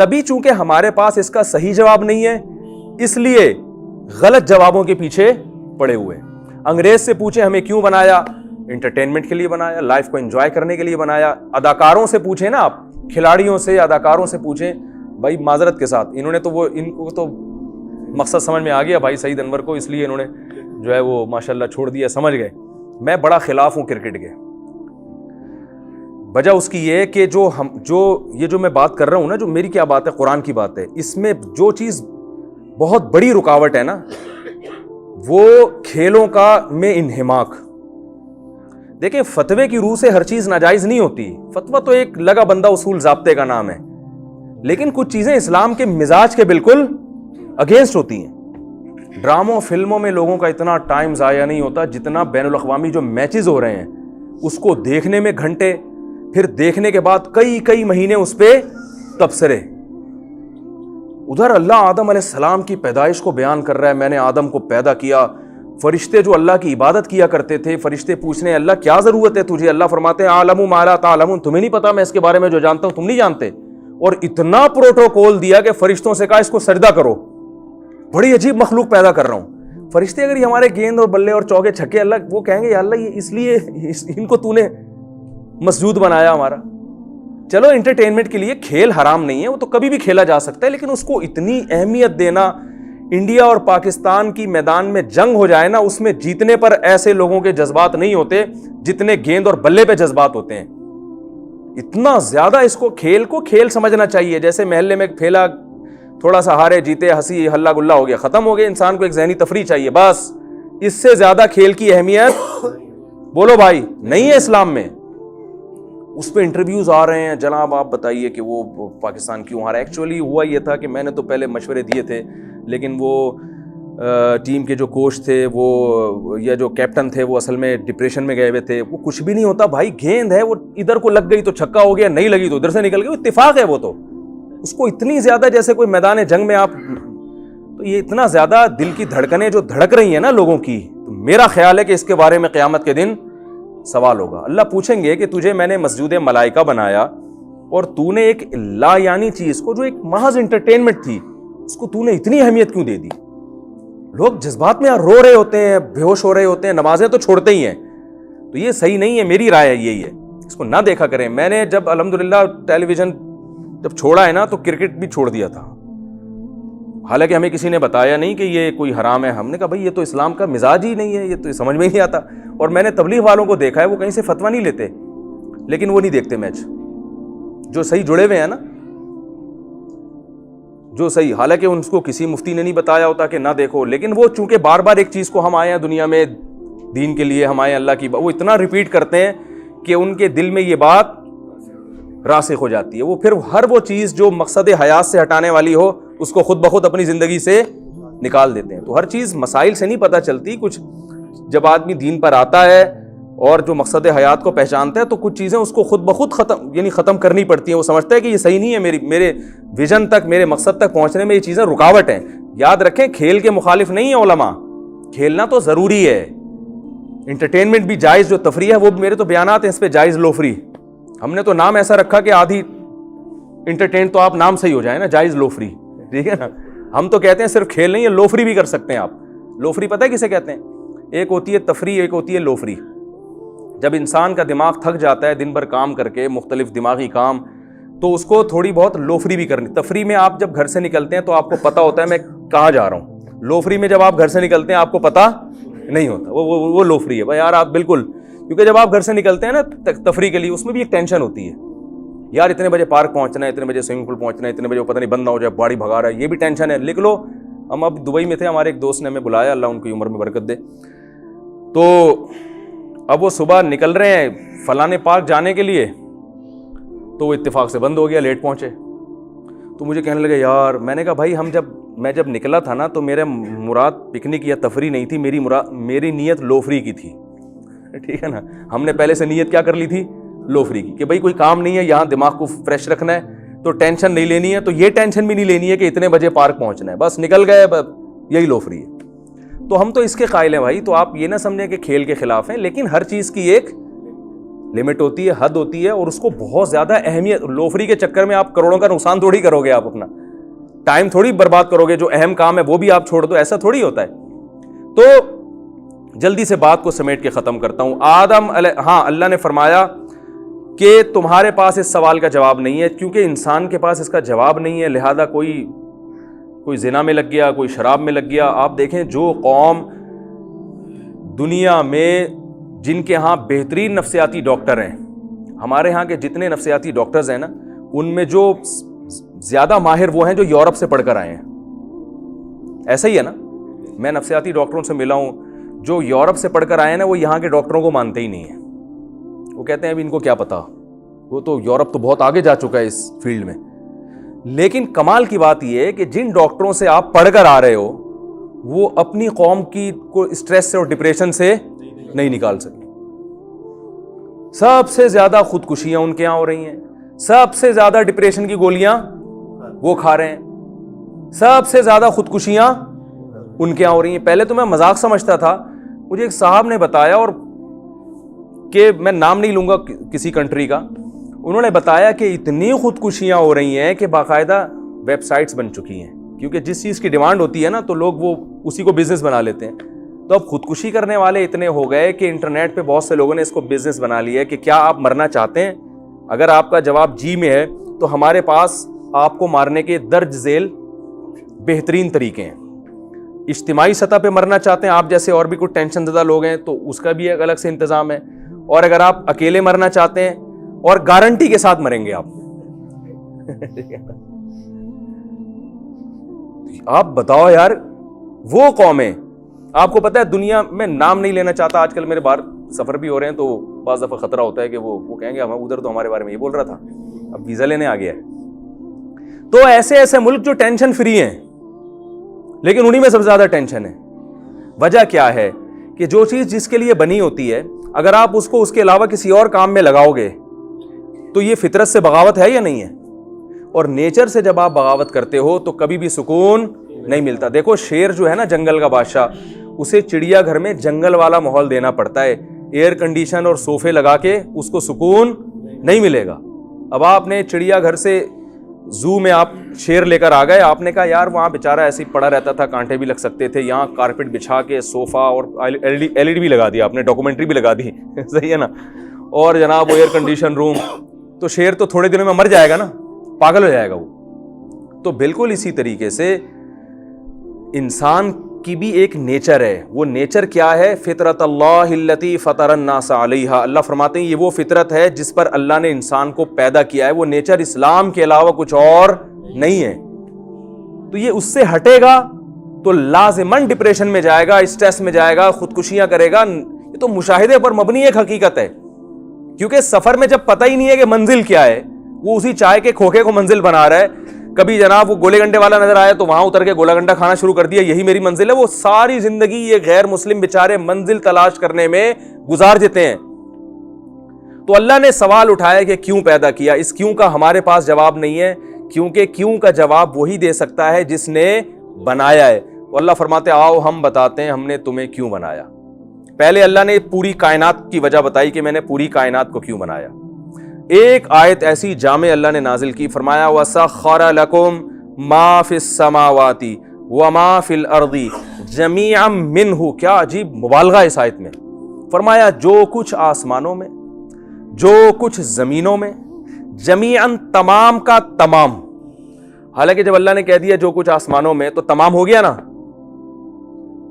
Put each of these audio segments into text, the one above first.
تبھی چونکہ ہمارے پاس اس کا صحیح جواب نہیں ہے اس لیے غلط جوابوں کے پیچھے پڑے ہوئے. انگریز سے پوچھیں ہمیں کیوں بنایا؟ انٹرٹینمنٹ کے لیے بنایا, لائف کو انجوائے کرنے کے لیے بنایا. اداکاروں سے پوچھیں نا آپ, کھلاڑیوں سے, اداکاروں سے پوچھیں, بھائی معذرت کے ساتھ انہوں نے تو ان کو تو مقصد سمجھ میں آ گیا بھائی سعید انور کو, اس لیے انہوں نے جو ہے وہ ماشاءاللہ چھوڑ دیا, سمجھ گئے. میں بڑا خلاف ہوں کرکٹ کے. وجہ اس کی یہ کہ جو میں بات کر رہا ہوں نا, جو میری کیا بات ہے, قرآن کی بات ہے, اس میں جو چیز بہت بڑی رکاوٹ ہے نا وہ کھیلوں کا میں انہماک. دیکھیں فتوے کی روح سے ہر چیز ناجائز نہیں ہوتی, فتویٰ تو ایک لگا بندہ اصول ضابطے کا نام ہے, لیکن کچھ چیزیں اسلام کے مزاج کے بالکل اگینسٹ ہوتی ہیں. ڈراموں فلموں میں لوگوں کا اتنا ٹائم ضائع نہیں ہوتا جتنا بین الاقوامی جو میچز ہو رہے ہیں اس کو دیکھنے میں گھنٹے, پھر دیکھنے کے بعد کئی مہینے اس پہ تبصرے. ادھر اللہ آدم علیہ السلام کی پیدائش کو بیان کر رہا ہے, میں نے آدم کو پیدا کیا. فرشتے جو اللہ کی عبادت کیا کرتے تھے, فرشتے پوچھنے اللہ کیا ضرورت ہے تجھے, اللہ فرماتے ہیں عالم ما لا تعلمون, تمہیں نہیں پتا میں اس کے بارے میں جو جانتا ہوں تم نہیں جانتے. اور اتنا پروٹوکول دیا کہ فرشتوں سے کہا اس کو سجدہ کرو, بڑی عجیب مخلوق پیدا کر رہا ہوں. فرشتے اگر یہ ہمارے گیند اور بلے اور چوکے چھکے اللہ وہ کہیں گے یا اللہ یہ اس لیے ان کو تو نے مسجود بنایا ہمارا. چلو انٹرٹینمنٹ کے لیے کھیل حرام نہیں ہے, وہ تو کبھی بھی کھیلا جا سکتا ہے, لیکن اس کو اتنی اہمیت دینا, انڈیا اور پاکستان کی میدان میں جنگ ہو جائے نا, اس میں جیتنے پر ایسے لوگوں کے جذبات نہیں ہوتے جتنے گیند اور بلے پہ جذبات ہوتے ہیں. اتنا زیادہ اس کو کھیل سمجھنا چاہیے. جیسے محلے میں کھیلا, تھوڑا سا ہارے جیتے, ہنسی ہلہ گلہ ہو گیا, ختم ہو گیا. انسان کو ایک ذہنی تفریح چاہیے بس, اس سے زیادہ کھیل کی اہمیت بولو بھائی نہیں ہے اسلام میں. اس پہ انٹرویوز آ رہے ہیں, جناب آپ بتائیے کہ وہ پاکستان کیوں ہارا. ایکچولی ہوا یہ تھا کہ میں نے تو پہلے مشورے دیے تھے, لیکن وہ ٹیم کے جو کوچ تھے وہ یا جو کیپٹن تھے وہ اصل میں ڈپریشن میں گئے ہوئے تھے. وہ کچھ بھی نہیں ہوتا بھائی, گیند ہے وہ ادھر کو لگ گئی تو چھکا ہو گیا, نہیں لگی تو ادھر سے نکل گئی, اتفاق ہے وہ. تو اس کو اتنی زیادہ جیسے کوئی میدان جنگ میں آپ, تو یہ اتنا زیادہ دل کی دھڑکنیں جو دھڑک رہی ہیں نا لوگوں کی, تو میرا خیال ہے کہ اس کے بارے میں قیامت کے دن سوال ہوگا. اللہ پوچھیں گے کہ تجھے میں نے مسجود ملائکہ بنایا اور تو نے ایک لا یعنی چیز کو جو ایک محض انٹرٹینمنٹ تھی اس کو تو نے اتنی اہمیت کیوں دے دی. لوگ جذبات میں رو رہے ہوتے ہیں, بے ہوش ہو رہے ہوتے ہیں, نمازیں تو چھوڑتے ہی ہیں. تو یہ صحیح نہیں ہے, میری رائے یہی ہے, اس کو نہ دیکھا کریں. میں نے جب الحمدللہ ٹیلی ویژن جب چھوڑا ہے نا تو کرکٹ بھی چھوڑ دیا تھا, حالانکہ ہمیں کسی نے بتایا نہیں کہ یہ کوئی حرام ہے. ہم نے کہا بھائی یہ تو اسلام کا مزاج ہی نہیں ہے, یہ تو سمجھ میں ہی نہیں آتا. اور میں نے تبلیغ والوں کو دیکھا ہے وہ کہیں سے فتویٰ نہیں لیتے, لیکن وہ نہیں دیکھتے میچ, جو صحیح جڑے ہوئے ہیں نا, جو صحیح, حالانکہ ان کو کسی مفتی نے نہیں بتایا ہوتا کہ نہ دیکھو, لیکن وہ چونکہ بار بار ایک چیز کو ہم آئے ہیں دنیا میں دین کے لیے, ہم آئے ہیں اللہ کی, وہ اتنا ریپیٹ کرتے ہیں کہ ان کے دل میں یہ بات راسخ ہو جاتی ہے. وہ پھر ہر وہ چیز جو مقصد حیات سے ہٹانے والی ہو اس کو خود بخود اپنی زندگی سے نکال دیتے ہیں. تو ہر چیز مسائل سے نہیں پتہ چلتی, کچھ جب آدمی دین پر آتا ہے اور جو مقصد حیات کو پہچانتا ہے تو کچھ چیزیں اس کو خود بخود ختم کرنی پڑتی ہیں. وہ سمجھتا ہے کہ یہ صحیح نہیں ہے, میرے ویژن تک, میرے مقصد تک پہنچنے میں یہ چیزیں رکاوٹ ہیں. یاد رکھیں کھیل کے مخالف نہیں ہیں علماء, کھیلنا تو ضروری ہے, انٹرٹینمنٹ بھی جائز, جو تفریح ہے وہ میرے تو بیانات ہیں اس پہ جائز لو فری. ہم نے تو نام ایسا رکھا کہ آدھی انٹرٹین تو آپ نام صحیح ہو جائے نا, جائز لو فری, ٹھیک ہے نا. ہم تو کہتے ہیں صرف کھیل نہیں ہے, لو فری بھی کر سکتے ہیں آپ. لو فری پتہ ہے کسے کہتے ہیں؟ ایک ہوتی ہے تفریح, ایک ہوتی ہے لو فری. جب انسان کا دماغ تھک جاتا ہے دن بھر کام کر کے, مختلف دماغی کام, تو اس کو تھوڑی بہت لو فری بھی کرنی. تفریح میں آپ جب گھر سے نکلتے ہیں تو آپ کو پتہ ہوتا ہے میں کہاں جا رہا ہوں. لو فری میں جب آپ گھر سے نکلتے ہیں آپ کو پتہ نہیں ہوتا, وہ لو فری ہے بھائی یار آپ بالکل. کیونکہ جب آپ گھر سے نکلتے ہیں نا تفریح کے لیے, اس میں بھی ایک ٹینشن ہوتی ہے یار, اتنے بجے پارک پہنچنا ہے, اتنے بجے سوئمنگ پول پہنچنا ہے, اتنے بجے وہ پتہ نہیں بند نہ ہو جائے, گاڑی بھگا رہا ہے, یہ بھی ٹینشن ہے. لکھ لو, ہم اب دبئی میں تھے, ہمارے ایک دوست نے ہمیں بلایا, اللہ ان کی عمر میں برکت دے. تو اب وہ صبح نکل رہے ہیں فلانے پارک جانے کے لیے, تو وہ اتفاق سے بند ہو گیا, لیٹ پہنچے. تو مجھے کہنے لگے یار, میں نے کہا بھائی میں جب نکلا تھا نا تو میرے مراد پکنک یا تفریح نہیں تھی, میری نیت لو فری کی تھی, ٹھیک ہے نا. ہم نے پہلے سے نیت کیا کر لی تھی, لو فری کی, کہ بھائی کوئی کام نہیں ہے, یہاں دماغ کو فریش رکھنا ہے, تو ٹینشن نہیں لینی ہے. تو یہ ٹینشن بھی نہیں لینی ہے کہ اتنے بجے پارک پہنچنا ہے, بس نکل گئے, یہی لو فری ہے. تو ہم تو اس کے قائل ہیں بھائی. تو آپ یہ نہ سمجھیں کہ کھیل کے خلاف ہیں, لیکن ہر چیز کی ایک لمٹ ہوتی ہے, حد ہوتی ہے, اور اس کو بہت زیادہ اہمیت. لوفری کے چکر میں آپ کروڑوں کا نقصان تھوڑی کرو گے, آپ اپنا ٹائم تھوڑی برباد کرو گے, جو اہم کام ہے وہ بھی آپ چھوڑ دو, ایسا تھوڑی ہوتا ہے. تو جلدی سے بات کو سمیٹ کے ختم کرتا ہوں. اللہ نے فرمایا کہ تمہارے پاس اس سوال کا جواب نہیں ہے, کیونکہ انسان کے پاس اس کا جواب نہیں ہے, لہذا کوئی زنا میں لگ گیا, کوئی شراب میں لگ گیا. آپ دیکھیں جو قوم دنیا میں جن کے ہاں بہترین نفسیاتی ڈاکٹر ہیں, ہمارے ہاں کے جتنے نفسیاتی ڈاکٹرز ہیں نا, ان میں جو زیادہ ماہر وہ ہیں جو یورپ سے پڑھ کر آئے ہیں. ایسا ہی ہے نا, میں نفسیاتی ڈاکٹروں سے ملا ہوں, جو یورپ سے پڑھ کر آئے ہیں نا, وہ یہاں کے ڈاکٹروں کو مانتے ہی نہیں ہیں. وہ کہتے ہیں ابھی ان کو کیا پتا, وہ تو یورپ تو بہت آگے جا چکا ہے اس فیلڈ میں. لیکن کمال کی بات یہ ہے کہ جن ڈاکٹروں سے آپ پڑھ کر آ رہے ہو, وہ اپنی قوم کی کو اسٹریس سے اور ڈپریشن سے نہیں نکال سکے. سب سے زیادہ خودکشیاں ان کے یہاں ہو رہی ہیں, سب سے زیادہ ڈپریشن کی گولیاں وہ کھا رہے ہیں, سب سے زیادہ خودکشیاں ان کے یہاں ہو رہی ہیں. پہلے تو میں مذاق سمجھتا تھا, مجھے ایک صاحب نے بتایا, اور کہ میں نام نہیں لوں گا کسی کنٹری کا, انہوں نے بتایا کہ اتنی خودکشیاں ہو رہی ہیں کہ باقاعدہ ویب سائٹس بن چکی ہیں, کیونکہ جس چیز کی ڈیمانڈ ہوتی ہے نا تو لوگ وہ اسی کو بزنس بنا لیتے ہیں. تو اب خودکشی کرنے والے اتنے ہو گئے کہ انٹرنیٹ پہ بہت سے لوگوں نے اس کو بزنس بنا لیا ہے کہ کیا آپ مرنا چاہتے ہیں. اگر آپ کا جواب جی میں ہے تو ہمارے پاس آپ کو مارنے کے درج ذیل بہترین طریقے ہیں. اجتماعی سطح پہ مرنا چاہتے ہیں آپ جیسے اور بھی کچھ ٹینشن زدہ لوگ ہیں تو اس کا بھی ایک الگ سے انتظام ہے. اور اگر آپ اکیلے مرنا چاہتے ہیں اور گارنٹی کے ساتھ مریں گے آپ بتاؤ یار, وہ قومیں, آپ کو پتا ہے دنیا میں نام نہیں لینا چاہتا, آج کل میرے باہر سفر بھی ہو رہے ہیں تو بعض دفعہ خطرہ ہوتا ہے کہ وہ کہیں گے ہم ادھر تو ہمارے بارے میں یہ بول رہا تھا, اب ویزا لینے آ گیا ہے. تو ایسے ملک جو ٹینشن فری ہیں, لیکن انہی میں سب سے زیادہ ٹینشن ہے. وجہ کیا ہے کہ جو چیز جس کے لیے بنی ہوتی ہے, اگر آپ اس کو اس کے علاوہ کسی اور کام میں لگاؤ گے تو یہ فطرت سے بغاوت ہے یا نہیں ہے. اور نیچر سے جب آپ بغاوت کرتے ہو تو کبھی بھی سکون نہیں ملتا. دیکھو شیر جو ہے نا جنگل کا بادشاہ, اسے چڑیا گھر میں جنگل والا ماحول دینا پڑتا ہے, ایئر کنڈیشن اور صوفے لگا کے اس کو سکون نہیں ملے گا. اب آپ نے چڑیا گھر سے زو میں آپ شیر لے کر آ گئے, آپ نے کہا یار وہاں بیچارہ ایسے ہی پڑا رہتا تھا, کانٹے بھی لگ سکتے تھے, یہاں کارپٹ بچھا کے صوفہ اور ایل ای ڈی بھی لگا دیا آپ نے, ڈاکومنٹری بھی لگا دی صحیح ہے نا, اور جناب وہ ایئر کنڈیشن روم. تو شیر تو تھوڑے دنوں میں مر جائے گا نا, پاگل ہو جائے گا وہ. تو بالکل اسی طریقے سے انسان کی بھی ایک نیچر ہے. وہ نیچر کیا ہے؟ فطرت اللہ التی فطر الناس علیہا. اللہ فرماتے ہیں یہ وہ فطرت ہے جس پر اللہ نے انسان کو پیدا کیا ہے. وہ نیچر اسلام کے علاوہ کچھ اور نہیں ہے. تو یہ اس سے ہٹے گا تو لازماً ڈپریشن میں جائے گا, اسٹریس میں جائے گا, خودکشیاں کرے گا. یہ تو مشاہدے پر مبنی ایک حقیقت ہے, کیونکہ سفر میں جب پتہ ہی نہیں ہے کہ منزل کیا ہے, وہ اسی چائے کے کھوکھے کو منزل بنا رہا ہے. کبھی جناب وہ گولے گنڈے والا نظر آیا تو وہاں اتر کے گولا گنڈا کھانا شروع کر دیا, یہی میری منزل ہے. وہ ساری زندگی یہ غیر مسلم بیچارے منزل تلاش کرنے میں گزار دیتے ہیں. تو اللہ نے سوال اٹھایا کہ کیوں پیدا کیا. اس کیوں کا ہمارے پاس جواب نہیں ہے, کیونکہ کیوں کا جواب وہی دے سکتا ہے جس نے بنایا ہے. اللہ فرماتے آؤ ہم بتاتے ہیں ہم نے تمہیں کیوں بنایا. پہلے اللہ نے پوری کائنات کی وجہ بتائی کہ میں نے پوری کائنات کو کیوں بنایا. ایک آیت ایسی جامع اللہ نے نازل کی, فرمایا وَسَخَّرَ لَكُم مَا فِي السَّمَاوَاتِ وَمَا فِي الْأَرْضِ جَمِيعًا مِّنْهُ. کیا عجیب مبالغہ اس آیت میں. فرمایا جو کچھ آسمانوں میں, جو کچھ زمینوں میں, جمیعاً تمام کا تمام. حالانکہ جب اللہ نے کہہ دیا جو کچھ آسمانوں میں تو تمام ہو گیا نا,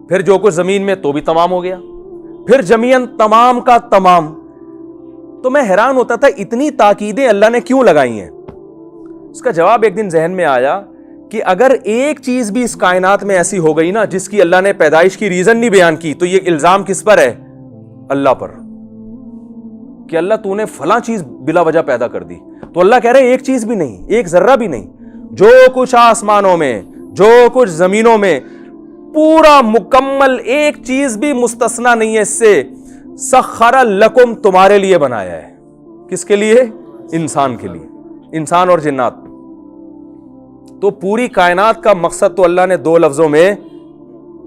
پھر جو کچھ زمین میں تو بھی تمام ہو گیا, پھر جمیعاً تمام کا تمام. تو میں حیران ہوتا تھا اتنی تاکیدیں اللہ نے کیوں لگائی ہیں. اس کا جواب ایک دن ذہن میں آیا کہ اگر ایک چیز بھی اس کائنات میں ایسی ہو گئی نا جس کی اللہ نے پیدائش کی ریزن نہیں بیان کی, تو یہ الزام کس پر ہے؟ اللہ پر, کہ اللہ تو نے فلاں چیز بلا وجہ پیدا کر دی. تو اللہ کہہ رہے ایک چیز بھی نہیں, ایک ذرہ بھی نہیں. جو کچھ آسمانوں میں, جو کچھ زمینوں میں, پورا مکمل ایک چیز بھی مستثنا نہیں ہے اس سے. سخر لکم تمہارے لیے بنایا ہے. کس کے لیے؟ انسان کے لیے, انسان اور جنات. تو پوری کائنات کا مقصد تو اللہ نے دو لفظوں میں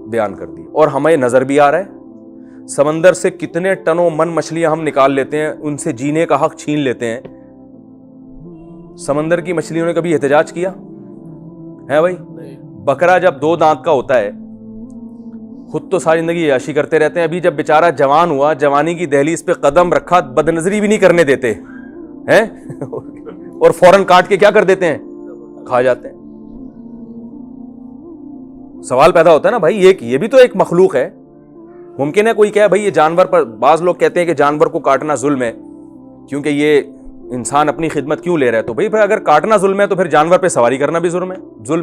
بیان کر دی, اور ہمیں نظر بھی آ رہا ہے. سمندر سے کتنے ٹنوں من مچھلیاں ہم نکال لیتے ہیں, ان سے جینے کا حق چھین لیتے ہیں. سمندر کی مچھلیوں نے کبھی احتجاج کیا ہے بھائی؟ بکرا جب 2 دانت کا ہوتا ہے خود تو ساری زندگی عیاشی کرتے رہتے ہیں, ابھی جب بیچارہ جوان ہوا, جوانی کی دہلیز پہ قدم رکھا, بد نظری بھی نہیں کرنے دیتے ہیں اور فوراً کاٹ کے کیا کر دیتے ہیں, کھا جاتے ہیں. سوال پیدا ہوتا ہے نا بھائی, یہ بھی تو ایک مخلوق ہے. ممکن ہے کوئی کہے بھائی یہ جانور پر, بعض لوگ کہتے ہیں کہ جانور کو کاٹنا ظلم ہے کیونکہ یہ انسان اپنی خدمت کیوں لے رہا ہے. تو بھائی اگر کاٹنا ظلم ہے تو پھر جانور پہ سواری کرنا بھی ظلم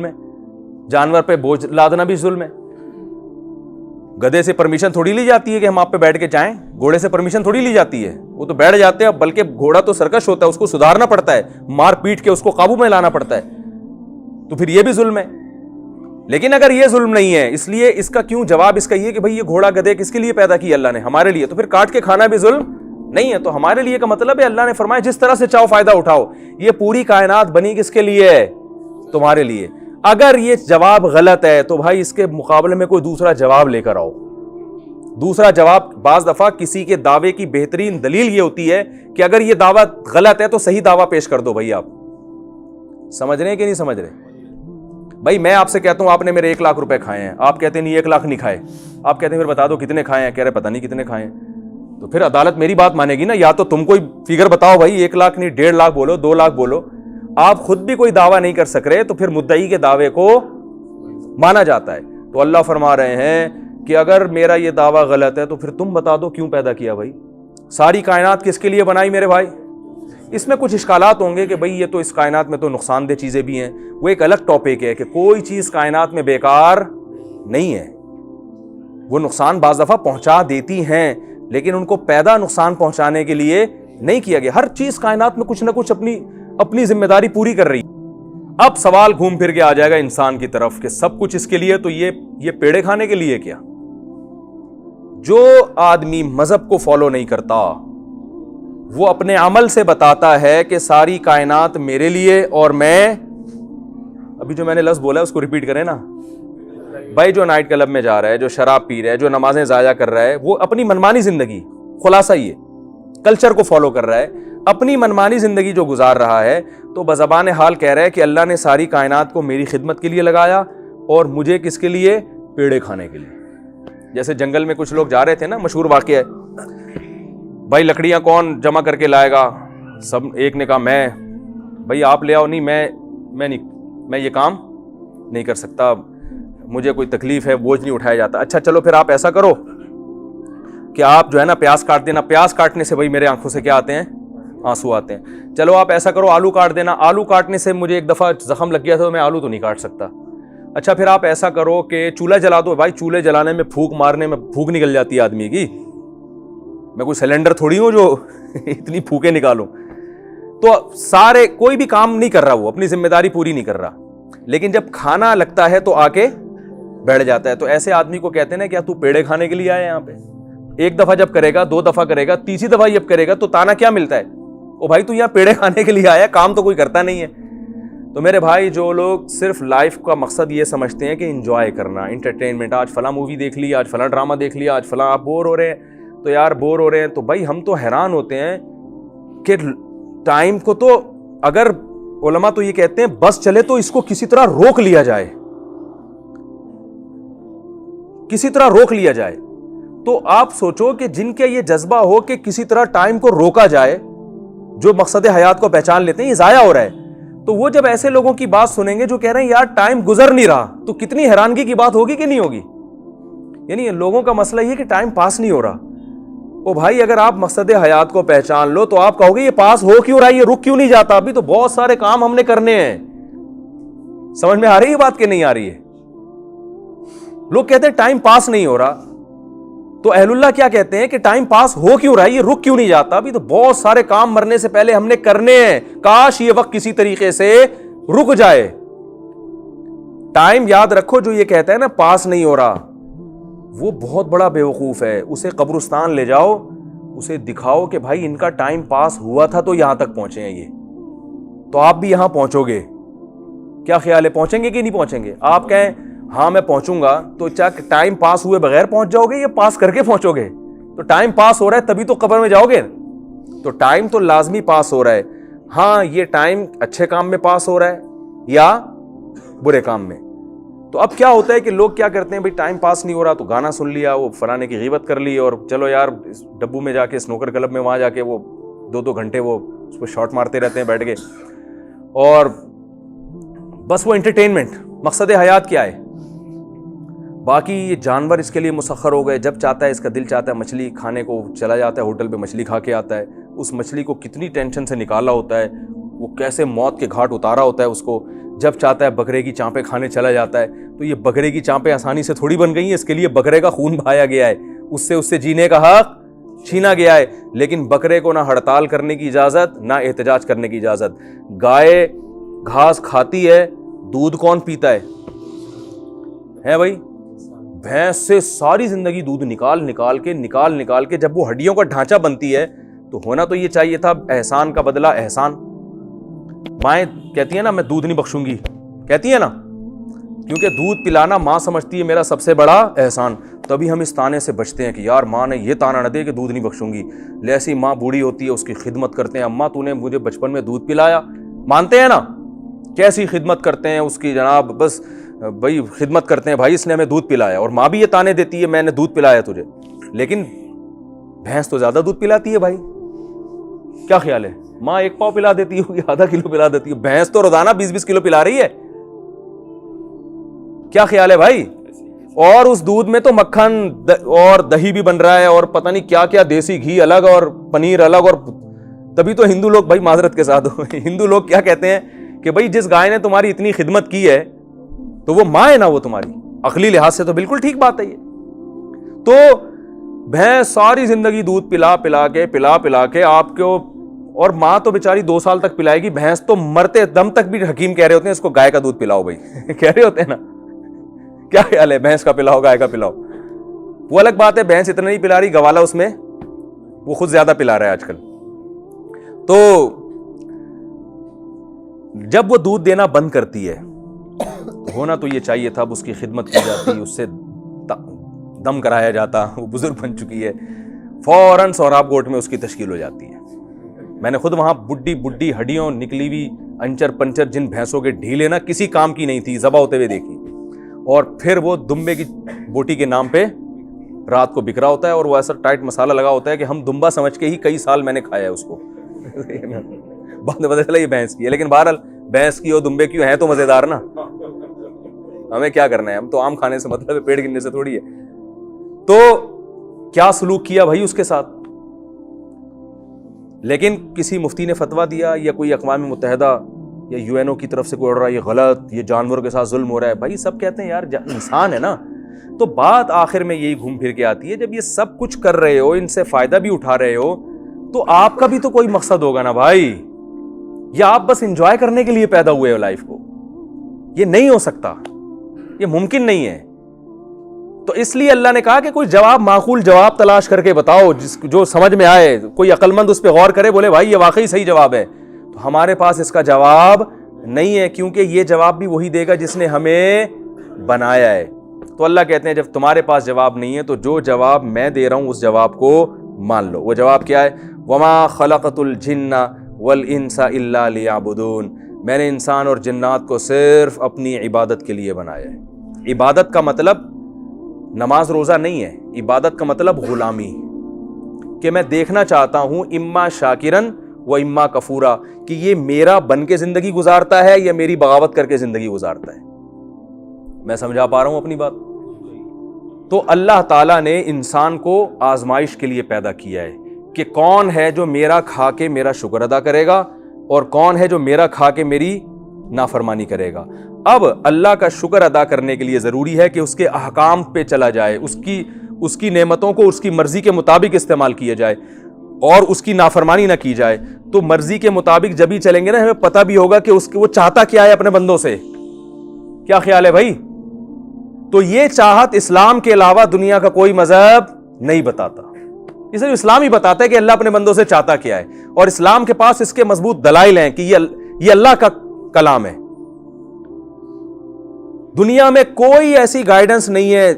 ہے, جانور پہ بوجھ لادنا بھی ظلم ہے. گدھے سے پرمیشن تھوڑی لی جاتی ہے کہ ہم آپ پہ بیٹھ کے جائیں, گھوڑے سے پرمیشن تھوڑی لی جاتی ہے, وہ تو بیٹھ جاتے ہیں. بلکہ گھوڑا تو سرکش ہوتا ہے, اس کو سدھارنا پڑتا ہے, مار پیٹ کے اس کو قابو میں لانا پڑتا ہے, تو پھر یہ بھی ظلم ہے. لیکن اگر یہ ظلم نہیں ہے, اس لیے اس کا کیوں جواب اس کا یہ کہ بھائی یہ گھوڑا گدھے کس کے لیے پیدا کیا اللہ نے, ہمارے لیے, تو پھر کاٹ کے کھانا بھی ظلم نہیں ہے. تو ہمارے لیے کا مطلب ہے اللہ نے فرمایا جس طرح سے چاہو فائدہ اٹھاؤ. یہ پوری کائنات بنی کس کے لیے ہے, تمہارے لیے. اگر یہ جواب غلط ہے تو بھائی اس کے مقابلے میں کوئی دوسرا جواب لے کر آؤ. دوسرا جواب, بعض دفعہ کسی کے دعوے کی بہترین دلیل یہ ہوتی ہے کہ اگر یہ دعویٰ غلط ہے تو صحیح دعویٰ پیش کر دو. بھائی آپ سمجھ رہے ہیں کہ نہیں سمجھ رہے؟ بھائی میں آپ سے کہتا ہوں آپ نے میرے 1 لاکھ روپے کھائے ہیں, آپ کہتے ہیں نہیں 1 لاکھ نہیں کھائے, آپ کہتے ہیں پھر بتا دو کتنے کھائے ہیں, کہہ رہے پتہ نہیں کتنے کھائے ہیں. تو پھر عدالت میری بات مانے گی نا, یا تو تم کوئی فگر بتاؤ بھائی, 1 لاکھ نہیں 1.5 لاکھ بولو, 2 لاکھ بولو. آپ خود بھی کوئی دعویٰ نہیں کر سک رہے تو پھر مدعی کے دعوے کو مانا جاتا ہے. تو اللہ فرما رہے ہیں کہ اگر میرا یہ دعویٰ غلط ہے تو پھر تم بتا دو کیوں پیدا کیا. بھائی ساری کائنات کس کے لیے بنائی میرے بھائی؟ اس میں کچھ اشکالات ہوں گے کہ بھئی یہ تو اس کائنات میں تو نقصان دہ چیزیں بھی ہیں, وہ ایک الگ ٹاپک ہے کہ کوئی چیز کائنات میں بیکار نہیں ہے. وہ نقصان بعض دفعہ پہنچا دیتی ہیں لیکن ان کو پیدا نقصان پہنچانے کے لیے نہیں کیا گیا. ہر چیز کائنات میں کچھ نہ کچھ اپنی ذمہ داری پوری کر رہی ہے. اب سوال گھوم پھر کے آ جائے گا انسان کی طرف کہ سب کچھ اس کے لیے تو یہ پیڑے کھانے کے لیے کیا؟ جو آدمی مذہب کو فالو نہیں کرتا وہ اپنے عمل سے بتاتا ہے کہ ساری کائنات میرے لیے, اور میں ابھی جو میں نے لفظ بولا ہے اس کو ریپیٹ کریں نا بھائی. جو نائٹ کلب میں جا رہا ہے, جو شراب پی رہا ہے, جو نمازیں ضائع کر رہا ہے, وہ اپنی منمانی زندگی, خلاصہ یہ کلچر کو فالو کر رہا ہے, اپنی منمانی زندگی جو گزار رہا ہے, تو بزبان حال کہہ رہا ہے کہ اللہ نے ساری کائنات کو میری خدمت کے لیے لگایا اور مجھے کس کے لیے؟ پیڑے کھانے کے لیے. جیسے جنگل میں کچھ لوگ جا رہے تھے نا, مشہور واقعہ ہے, بھائی لکڑیاں کون جمع کر کے لائے گا؟ سب ایک نے کہا میں. بھائی آپ لے آؤ. نہیں میں یہ کام نہیں کر سکتا, مجھے کوئی تکلیف ہے, بوجھ نہیں اٹھایا جاتا. اچھا چلو پھر آپ ایسا کرو کہ آپ جو ہے نا پیاز کاٹ دینا. پیاز کاٹنے سے بھائی میرے آنکھوں سے کیا آتے ہیں؟ آنسو آتے ہیں. چلو آپ ایسا کرو آلو کاٹ دینا. آلو کاٹنے سے مجھے ایک دفعہ زخم لگ گیا تھا تو میں آلو تو نہیں کاٹ سکتا. اچھا پھر آپ ایسا کرو کہ چولہا جلا دو. بھائی چولہے جلانے میں پھونک مارنے میں پھونک نکل جاتی ہے آدمی کی, میں کوئی سلنڈر تھوڑی ہوں جو اتنی پھونکیں نکالوں. تو سارے کوئی بھی کام نہیں کر رہا, وہ اپنی ذمہ داری پوری نہیں کر رہا, لیکن جب کھانا لگتا ہے تو آ کے بیٹھ جاتا ہے. تو ایسے آدمی کو کہتے ہیں نا کیا تو پیڑے کھانے کے لیے آیا یہاں پہ؟ 1 دفعہ جب کرے گا, 2 دفعہ کرے گا, 3ری دفعہ جب کرے گا تو تانا کیا ملتا ہے؟ او بھائی تو یہاں پیڑے کھانے کے لیے آیا, کام تو کوئی کرتا نہیں ہے. تو میرے بھائی جو لوگ صرف لائف کا مقصد یہ سمجھتے ہیں کہ انجوائے کرنا, انٹرٹینمنٹ, آج فلاں مووی دیکھ لی, آج فلاں ڈرامہ دیکھ لیا, آج فلاں آپ بور ہو رہے ہیں تو یار بور ہو رہے ہیں, تو بھائی ہم تو حیران ہوتے ہیں کہ ٹائم کو تو اگر علماء تو یہ کہتے ہیں بس چلے تو اس کو کسی طرح روک لیا جائے, کسی طرح روک لیا جائے. تو آپ سوچو کہ جن کے یہ جذبہ ہو کہ کسی طرح ٹائم کو روکا جائے, جو مقصد حیات کو پہچان لیتے ہیں یہ ضائع ہو رہا ہے, تو وہ جب ایسے لوگوں کی بات سنیں گے جو کہہ رہے ہیں یار ٹائم گزر نہیں رہا, تو کتنی حیرانگی کی بات ہوگی کہ نہیں ہوگی؟ یعنی لوگوں کا مسئلہ یہ کہ ٹائم پاس نہیں ہو رہا. او بھائی اگر آپ مقصد حیات کو پہچان لو تو آپ کہو گے یہ پاس ہو کیوں رہا ہے, یہ رک کیوں نہیں جاتا, ابھی تو بہت سارے کام ہم نے کرنے ہیں. سمجھ میں آ رہی ہے بات کہ نہیں آ رہی ہے؟ لوگ کہتے ہیں ٹائم پاس نہیں ہو رہا, تو اہل اللہ کیا کہتے ہیں کہ ٹائم پاس ہو کیوں رہا ہے, یہ رک کیوں نہیں جاتا, ابھی تو بہت سارے کام مرنے سے پہلے ہم نے کرنے ہیں, کاش یہ وقت کسی طریقے سے رک جائے. ٹائم یاد رکھو جو یہ کہتا ہے نا پاس نہیں ہو رہا, وہ بہت بڑا بیوقوف ہے. اسے قبرستان لے جاؤ, اسے دکھاؤ کہ بھائی ان کا ٹائم پاس ہوا تھا تو یہاں تک پہنچے ہیں یہ, تو آپ بھی یہاں پہنچو گے. کیا خیال ہے, پہنچیں گے کہ نہیں پہنچیں گے؟ آپ کہیں ہاں میں پہنچوں گا, تو ٹائم پاس ہوئے بغیر پہنچ جاؤ گے یا پاس کر کے پہنچو گے؟ تو ٹائم پاس ہو رہا ہے تبھی تو قبر میں جاؤ گے. تو ٹائم تو لازمی پاس ہو رہا ہے. ہاں یہ ٹائم اچھے کام میں پاس ہو رہا ہے یا برے کام میں. تو اب کیا ہوتا ہے کہ لوگ کیا کرتے ہیں, بھائی ٹائم پاس نہیں ہو رہا تو گانا سن لیا, وہ فلانے کی غیبت کر لی, اور چلو یار ڈبو میں جا کے سنوکر کلب میں وہاں جا کے وہ 2 گھنٹے وہ اس کو شاٹ مارتے رہتے ہیں بیٹھ کے, اور بس وہ انٹرٹینمنٹ. مقصد حیات کیا ہے؟ باقی یہ جانور اس کے لیے مسخر ہو گئے, جب چاہتا ہے اس کا دل چاہتا ہے مچھلی کھانے کو چلا جاتا ہے, ہوٹل پہ مچھلی کھا کے آتا ہے. اس مچھلی کو کتنی ٹینشن سے نکالا ہوتا ہے, وہ کیسے موت کے گھاٹ اتارا ہوتا ہے اس کو. جب چاہتا ہے بکرے کی چانپیں کھانے چلا جاتا ہے. تو یہ بکرے کی چانپیں آسانی سے تھوڑی بن گئی ہیں, اس کے لیے بکرے کا خون بہایا گیا ہے, اس سے جینے کا حق چھینا گیا ہے. لیکن بکرے کو نہ ہڑتال کرنے کی اجازت نہ احتجاج کرنے کی اجازت. گائے گھاس کھاتی ہے, دودھ کون پیتا ہے بھائی؟ بھینس سے ساری زندگی دودھ نکال کے جب وہ ہڈیوں کا ڈھانچہ بنتی ہے تو ہونا تو یہ چاہیے تھا احسان کا بدلہ احسان. مائیں کہتی ہیں نا میں دودھ نہیں بخشوں گی, کہتی ہیں نا, کیونکہ دودھ پلانا ماں سمجھتی ہے میرا سب سے بڑا احسان. تبھی ہم اس تانے سے بچتے ہیں کہ یار ماں نے یہ تانا نہ دے کہ دودھ نہیں بخشوں گی. ایسی ماں بوڑھی ہوتی ہے اس کی خدمت کرتے ہیں, اماں تو نے مجھے بچپن میں دودھ پلایا, مانتے ہیں نا کیسی خدمت کرتے ہیں اس کی جناب, بس بھائی خدمت کرتے ہیں, بھائی اس نے ہمیں دودھ پلایا. اور ماں بھی یہ تانے دیتی ہے میں نے دودھ پلایا تجھے, لیکن بھینس تو زیادہ دودھ پلاتی ہے بھائی. کیا خیال ہے؟ ماں 1 پاؤ پلا دیتی ہوگی, آدھا کلو پلا دیتی ہے, بھینس تو روزانہ 20-20 کلو پلا رہی ہے. کیا خیال ہے بھائی؟ اور اس دودھ میں تو مکھن اور دہی بھی بن رہا ہے, اور پتہ نہیں کیا کیا, دیسی گھی الگ اور پنیر الگ. اور تبھی تو ہندو لوگ, بھائی معذرت کے ساتھ ہندو لوگ کیا کہتے ہیں کہ بھائی جس گائے نے تمہاری اتنی خدمت کی ہے تو وہ ماں ہے نا وہ تمہاری. عقلی لحاظ سے تو بالکل ٹھیک بات ہے یہ. تو بھینس ساری زندگی دودھ پلا کے آپ کو, اور ماں تو بیچاری 2 سال تک پلائے گی, بھینس تو مرتے دم تک بھی حکیم کہہ رہے ہوتے ہیں اس کو گائے کا دودھ پلاؤ بھائی کہہ رہے ہوتے ہیں نا. کیا خیال ہے؟ بھینس کا پلاؤ گائے کا پلاؤ. وہ الگ بات ہے, بھینس اتنا نہیں پلا رہی, گوالا اس میں وہ خود زیادہ پلا رہا ہے آج کل. تو جب وہ دودھ دینا بند کرتی ہے ہونا تو یہ چاہیے تھا اب اس کی خدمت کی جاتی, اس سے دم کرایا جاتا, وہ بزرگ بن چکی ہے, فوراً سوراب گوٹ میں اس کی تشکیل ہو جاتی ہے. میں نے خود وہاں بڈھی ہڈیوں نکلی ہوئی انچر پنچر جن بھینسوں کے ڈھیلے نا کسی کام کی نہیں تھی ذبح ہوتے ہوئے دیکھی, اور پھر وہ دمبے کی بوٹی کے نام پہ رات کو بکھرا ہوتا ہے, اور وہ ایسا ٹائٹ مسالہ لگا ہوتا ہے کہ ہم دمبا سمجھ کے ہی کئی سال میں نے کھایا ہے اس کو. بعد میں پتہ چلا یہ بھینس کی ہے, لیکن بہرحال بھینس کی ہو دمبے کی ہے تو مزیدار نا, ہمیں کیا کرنا ہے, ہم تو عام کھانے سے مطلب ہے, پیٹ گننے سے تھوڑی ہے. تو کیا سلوک کیا بھائی اس کے ساتھ. لیکن کسی مفتی نے فتویٰ دیا یا کوئی اقوام متحدہ یا UNO کی طرف سے کوئی اڑ رہا ہے یہ غلط, یہ جانوروں کے ساتھ ظلم ہو رہا ہے. بھائی سب کہتے ہیں یار انسان ہے نا. تو بات آخر میں یہی گھوم پھر کے آتی ہے, جب یہ سب کچھ کر رہے ہو, ان سے فائدہ بھی اٹھا رہے ہو, تو آپ کا بھی تو کوئی مقصد ہوگا نا بھائی. یا آپ بس انجوائے کرنے کے لیے پیدا ہوئے ہو لائف کو؟ یہ نہیں ہو سکتا, یہ ممکن نہیں ہے. تو اس لیے اللہ نے کہا کہ کوئی جواب, معقول جواب تلاش کر کے بتاؤ جو سمجھ میں آئے, کوئی عقل مند اس پہ غور کرے, بولے بھائی یہ واقعی صحیح جواب ہے. تو ہمارے پاس اس کا جواب نہیں ہے, کیونکہ یہ جواب بھی وہی دے گا جس نے ہمیں بنایا ہے. تو اللہ کہتے ہیں جب تمہارے پاس جواب نہیں ہے تو جو جواب میں دے رہا ہوں اس جواب کو مان لو. وہ جواب کیا ہے؟ وما خلقت الجن والانس الا لیعبدون, میں نے انسان اور جنات کو صرف اپنی عبادت کے لیے بنایا ہے. عبادت کا مطلب نماز روزہ نہیں ہے, عبادت کا مطلب غلامی, کہ میں دیکھنا چاہتا ہوں اما شاکرن و اما کفورا, کہ یہ میرا بن کے زندگی گزارتا ہے یا میری بغاوت کر کے زندگی گزارتا ہے. میں سمجھا پا رہا ہوں اپنی بات؟ تو اللہ تعالیٰ نے انسان کو آزمائش کے لیے پیدا کیا ہے کہ کون ہے جو میرا کھا کے میرا شکر ادا کرے گا اور کون ہے جو میرا کھا کے میری نافرمانی کرے گا. اب اللہ کا شکر ادا کرنے کے لیے ضروری ہے کہ اس کے احکام پہ چلا جائے, اس کی نعمتوں کو اس کی مرضی کے مطابق استعمال کیا جائے اور اس کی نافرمانی نہ کی جائے. تو مرضی کے مطابق جب ہی چلیں گے نا, ہمیں پتہ بھی ہوگا کہ وہ چاہتا کیا ہے اپنے بندوں سے. کیا خیال ہے بھائی؟ تو یہ چاہت اسلام کے علاوہ دنیا کا کوئی مذہب نہیں بتاتا. یہ صرف اسلام ہی بتاتا ہے کہ اللہ اپنے بندوں سے چاہتا کیا ہے, اور اسلام کے پاس اس کے مضبوط دلائل ہیں کہ یہ اللہ کا کلام ہے. دنیا میں کوئی ایسی گائیڈنس نہیں ہے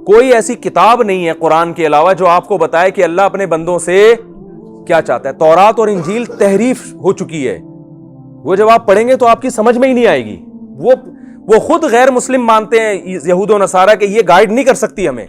کوئی ایسی کتاب نہیں ہے قرآن کے علاوہ جو آپ کو بتائے کہ اللہ اپنے بندوں سے کیا چاہتا ہے. تورات اور انجیل تحریف ہو چکی ہے, وہ جب آپ پڑھیں گے تو آپ کی سمجھ میں ہی نہیں آئے گی. وہ خود غیر مسلم مانتے ہیں یہود و نصارہ کہ یہ گائیڈ نہیں کر سکتی ہمیں.